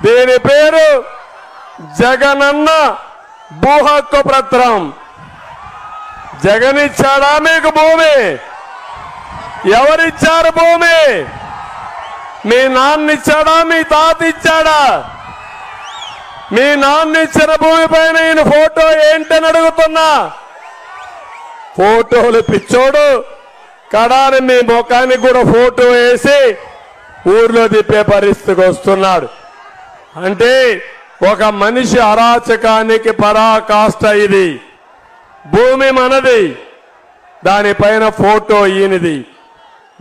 దీని పేరు జగనన్న భూ హక్కు పత్రం. జగన్ ఇచ్చాడా మీకు భూమి? ఎవరిచ్చారు భూమి? మీ నాన్న ఇచ్చాడా? మీ తాత ఇచ్చాడా? మీ నాన్న ఇచ్చిన భూమి పైన ఈయన ఫోటో ఏంటని అడుగుతున్నా. ఫోటోలు పిచ్చోడు కడాని మీ ముఖానికి కూడా ఫోటో వేసి ఊర్లో తిప్పే పరిస్థితికి వస్తున్నాడు. అంటే ఒక మనిషి అరాచకానికి పరాకాష్ట ఇది. భూమి మనది, దానిపైన ఫోటో ఈయనది.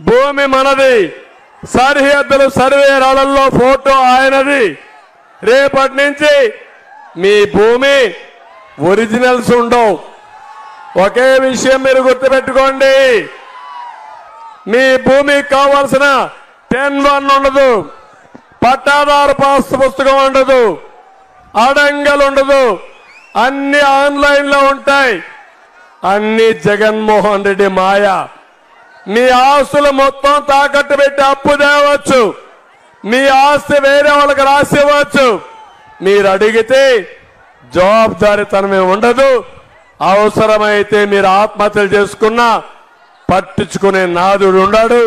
భూమి మనది, సరిహద్దులు సర్వేరాలలో ఫోటో ఆయనది. రేపటి నుంచి మీ భూమి ఒరిజినల్స్ ఉండవు. ఒకే విషయం మీరు గుర్తుపెట్టుకోండి, మీ భూమికి కావాల్సిన 10(1) ఉండదు, పట్టాదారు పాస్ పుస్తకం ఉండదు, అడంగలు ఉండదు, అన్ని ఆన్లైన్ లో ఉంటాయి. అన్ని జగన్మోహన్ రెడ్డి మాయ. మీ ఆస్తులు మొత్తం తాకట్టు పెట్టి అప్పు తేవచ్చు, మీ ఆస్తి వేరే వాళ్ళకి రాసివ్వచ్చు. మీరు అడిగితే జవాబుదారీతనమే ఉండదు. అవసరమైతే మీరు ఆత్మహత్యలు చేసుకున్నా పట్టించుకునే నాదుడు ఉండడు.